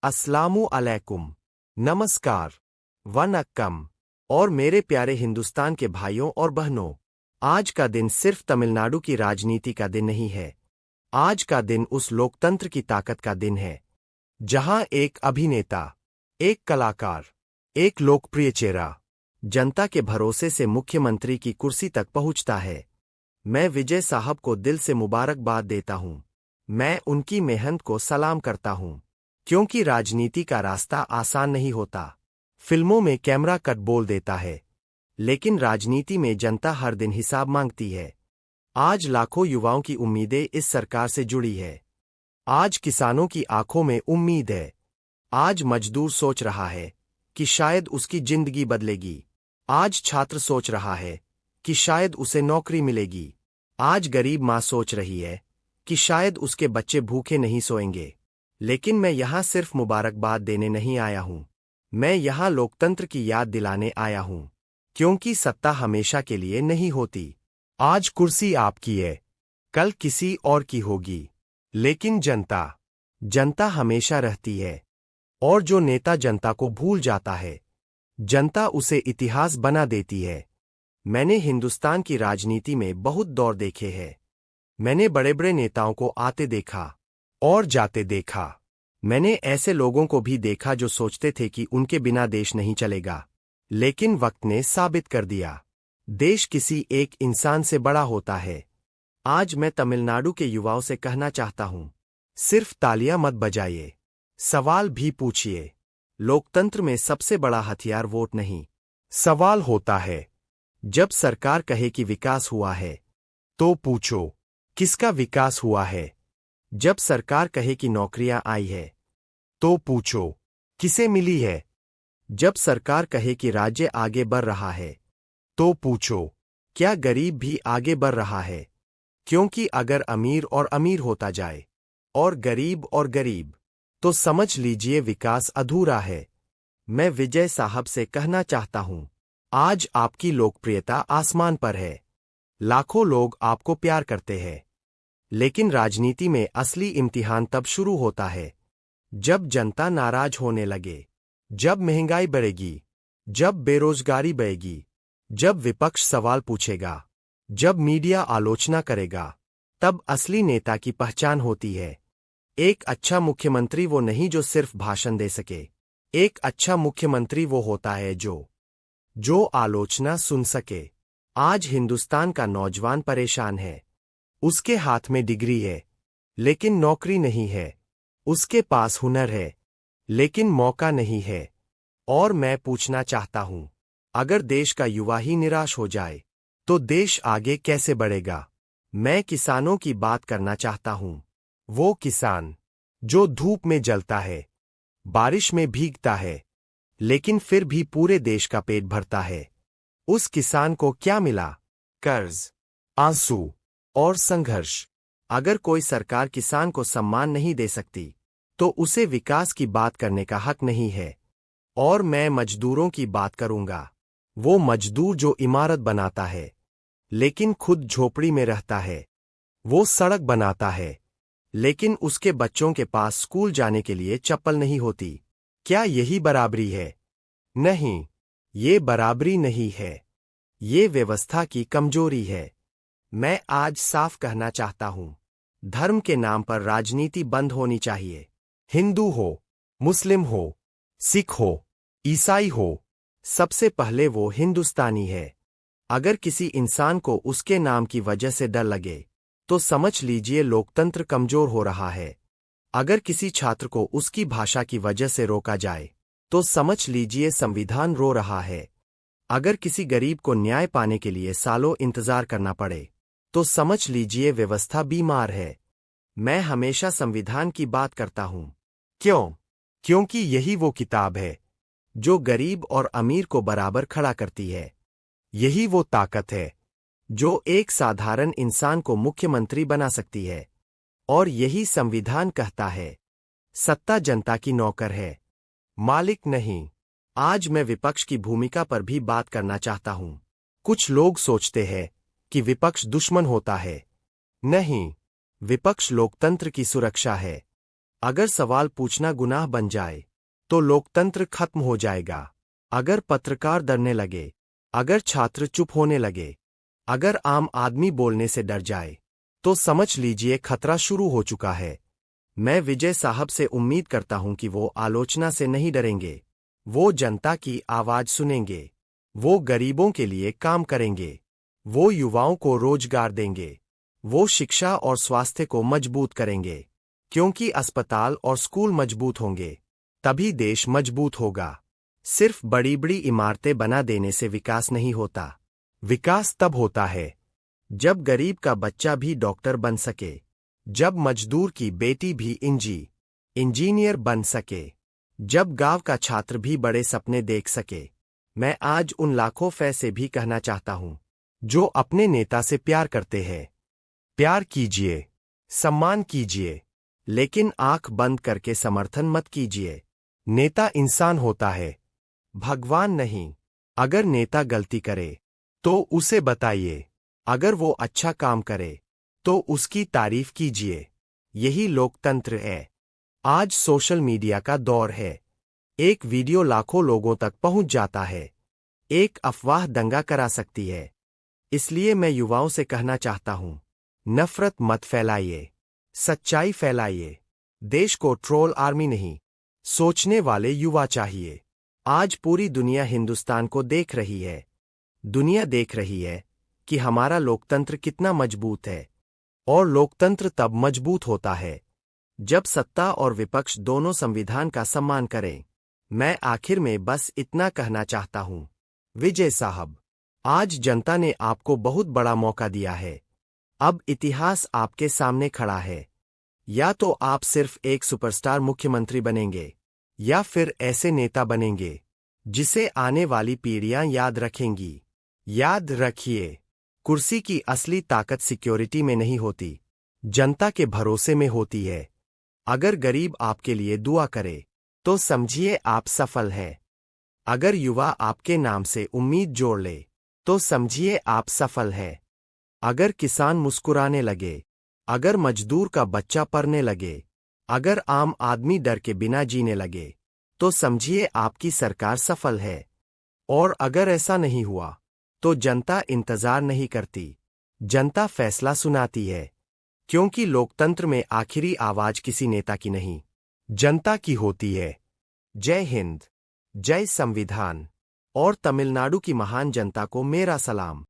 अस्सलामु अलैकुम, नमस्कार, वनक्कम और मेरे प्यारे हिंदुस्तान के भाइयों और बहनों। आज का दिन सिर्फ तमिलनाडु की राजनीति का दिन नहीं है। आज का दिन उस लोकतंत्र की ताकत का दिन है जहां एक अभिनेता, एक कलाकार, एक लोकप्रिय चेहरा जनता के भरोसे से मुख्यमंत्री की कुर्सी तक पहुंचता है। मैं विजय साहब को दिल से मुबारकबाद देता हूं। मैं उनकी मेहनत को सलाम करता हूं, क्योंकि राजनीति का रास्ता आसान नहीं होता। फिल्मों में कैमरा कट बोल देता है, लेकिन राजनीति में जनता हर दिन हिसाब मांगती है। आज लाखों युवाओं की उम्मीदें इस सरकार से जुड़ी है। आज किसानों की आंखों में उम्मीद है। आज मजदूर सोच रहा है कि शायद उसकी जिंदगी बदलेगी। आज छात्र सोच रहा है कि शायद उसे नौकरी मिलेगी। आज गरीब मां सोच रही है कि शायद उसके बच्चे भूखे नहीं सोएंगे। लेकिन मैं यहां सिर्फ मुबारकबाद देने नहीं आया हूं। मैं यहां लोकतंत्र की याद दिलाने आया हूं, क्योंकि सत्ता हमेशा के लिए नहीं होती। आज कुर्सी आपकी है, कल किसी और की होगी, लेकिन जनता हमेशा रहती है। और जो नेता जनता को भूल जाता है, जनता उसे इतिहास बना देती है। मैंने हिंदुस्तान की राजनीति में बहुत दौर देखे हैं। मैंने बड़े बड़े नेताओं को आते देखा और जाते देखा। मैंने ऐसे लोगों को भी देखा जो सोचते थे कि उनके बिना देश नहीं चलेगा, लेकिन वक्त ने साबित कर दिया, देश किसी एक इंसान से बड़ा होता है। आज मैं तमिलनाडु के युवाओं से कहना चाहता हूं, सिर्फ तालियां मत बजाइए, सवाल भी पूछिए। लोकतंत्र में सबसे बड़ा हथियार वोट नहीं, सवाल होता है। जब सरकार कहे कि विकास हुआ है, तो पूछो, किसका विकास हुआ है? जब सरकार कहे कि नौकरियां आई है, तो पूछो, किसे मिली है? जब सरकार कहे कि राज्य आगे बढ़ रहा है, तो पूछो, क्या गरीब भी आगे बढ़ रहा है? क्योंकि अगर अमीर और अमीर होता जाए और गरीब, तो समझ लीजिए विकास अधूरा है। मैं विजय साहब से कहना चाहता हूं, आज आपकी लोकप्रियता आसमान पर है। लाखों लोग आपको प्यार करते हैं, लेकिन राजनीति में असली इम्तिहान तब शुरू होता है जब जनता नाराज होने लगे, जब महंगाई बढ़ेगी, जब बेरोजगारी बढ़ेगी, जब विपक्ष सवाल पूछेगा, जब मीडिया आलोचना करेगा। तब असली नेता की पहचान होती है। एक अच्छा मुख्यमंत्री वो नहीं जो सिर्फ भाषण दे सके। एक अच्छा मुख्यमंत्री वो होता है जो आलोचना सुन सके। आज हिंदुस्तान का नौजवान परेशान है। उसके हाथ में डिग्री है, लेकिन नौकरी नहीं है। उसके पास हुनर है, लेकिन मौका नहीं है। और मैं पूछना चाहता हूं, अगर देश का युवा ही निराश हो जाए, तो देश आगे कैसे बढ़ेगा? मैं किसानों की बात करना चाहता हूं। वो किसान जो धूप में जलता है, बारिश में भीगता है, लेकिन फिर भी पूरे देश का पेट भरता है। उस किसान को क्या मिला? कर्ज, आंसू और संघर्ष। अगर कोई सरकार किसान को सम्मान नहीं दे सकती, तो उसे विकास की बात करने का हक नहीं है। और मैं मजदूरों की बात करूंगा। वो मजदूर जो इमारत बनाता है, लेकिन खुद झोपड़ी में रहता है। वो सड़क बनाता है, लेकिन उसके बच्चों के पास स्कूल जाने के लिए चप्पल नहीं होती। क्या यही बराबरी है? नहीं, ये बराबरी नहीं है। ये व्यवस्था की कमजोरी है। मैं आज साफ कहना चाहता हूं, धर्म के नाम पर राजनीति बंद होनी चाहिए। हिंदू हो, मुस्लिम हो, सिख हो, ईसाई हो, सबसे पहले वो हिंदुस्तानी है। अगर किसी इंसान को उसके नाम की वजह से डर लगे, तो समझ लीजिए लोकतंत्र कमजोर हो रहा है। अगर किसी छात्र को उसकी भाषा की वजह से रोका जाए, तो समझ लीजिए संविधान रो रहा है। अगर किसी गरीब को न्याय पाने के लिए सालों इंतजार करना पड़े, तो समझ लीजिए व्यवस्था बीमार है। मैं हमेशा संविधान की बात करता हूं। क्यों? क्योंकि यही वो किताब है जो गरीब और अमीर को बराबर खड़ा करती है। यही वो ताकत है जो एक साधारण इंसान को मुख्यमंत्री बना सकती है। और यही संविधान कहता है, सत्ता जनता की नौकर है, मालिक नहीं। आज मैं विपक्ष की भूमिका पर भी बात करना चाहता हूं। कुछ लोग सोचते हैं कि विपक्ष दुश्मन होता है। नहीं, विपक्ष लोकतंत्र की सुरक्षा है। अगर सवाल पूछना गुनाह बन जाए तो लोकतंत्र खत्म हो जाएगा। अगर पत्रकार डरने लगे, अगर छात्र चुप होने लगे, अगर आम आदमी बोलने से डर जाए, तो समझ लीजिए खतरा शुरू हो चुका है। मैं विजय साहब से उम्मीद करता हूं कि वो आलोचना से नहीं डरेंगे। वो जनता की आवाज सुनेंगे। वो गरीबों के लिए काम करेंगे। वो युवाओं को रोजगार देंगे। वो शिक्षा और स्वास्थ्य को मजबूत करेंगे। क्योंकि अस्पताल और स्कूल मजबूत होंगे, तभी देश मजबूत होगा। सिर्फ बड़ी बड़ी इमारतें बना देने से विकास नहीं होता। विकास तब होता है जब गरीब का बच्चा भी डॉक्टर बन सके, जब मजदूर की बेटी भी इंजीनियर बन सके, जब गांव का छात्र भी बड़े सपने देख सके। मैं आज उन लाखों से भी कहना चाहता हूं जो अपने नेता से प्यार करते हैं, प्यार कीजिए, सम्मान कीजिए, लेकिन आंख बंद करके समर्थन मत कीजिए। नेता इंसान होता है, भगवान नहीं। अगर नेता गलती करे तो उसे बताइए, अगर वो अच्छा काम करे तो उसकी तारीफ कीजिए। यही लोकतंत्र है। आज सोशल मीडिया का दौर है। एक वीडियो लाखों लोगों तक पहुंच जाता है। एक अफवाह दंगा करा सकती है। इसलिए मैं युवाओं से कहना चाहता हूं, नफरत मत फैलाइए, सच्चाई फैलाइए। देश को ट्रोल आर्मी नहीं, सोचने वाले युवा चाहिए। आज पूरी दुनिया हिंदुस्तान को देख रही है। दुनिया देख रही है कि हमारा लोकतंत्र कितना मजबूत है। और लोकतंत्र तब मजबूत होता है जब सत्ता और विपक्ष दोनों संविधान का सम्मान करें। मैं आखिर में बस इतना कहना चाहता हूं, विजय साहब, आज जनता ने आपको बहुत बड़ा मौका दिया है। अब इतिहास आपके सामने खड़ा है। या तो आप सिर्फ एक सुपरस्टार मुख्यमंत्री बनेंगे, या फिर ऐसे नेता बनेंगे जिसे आने वाली पीढ़ियां याद रखेंगी। याद रखिए, कुर्सी की असली ताकत सिक्योरिटी में नहीं होती, जनता के भरोसे में होती है। अगर गरीब आपके लिए दुआ करे तो समझिए आप सफल हैं। अगर युवा आपके नाम से उम्मीद जोड़ ले तो समझिए आप सफल हैं। अगर किसान मुस्कुराने लगे, अगर मजदूर का बच्चा पढ़ने लगे, अगर आम आदमी डर के बिना जीने लगे, तो समझिए आपकी सरकार सफल है। और अगर ऐसा नहीं हुआ तो जनता इंतजार नहीं करती, जनता फैसला सुनाती है। क्योंकि लोकतंत्र में आखिरी आवाज किसी नेता की नहीं, जनता की होती है। जय हिंद, जय संविधान। और तमिलनाडु की महान जनता को मेरा सलाम।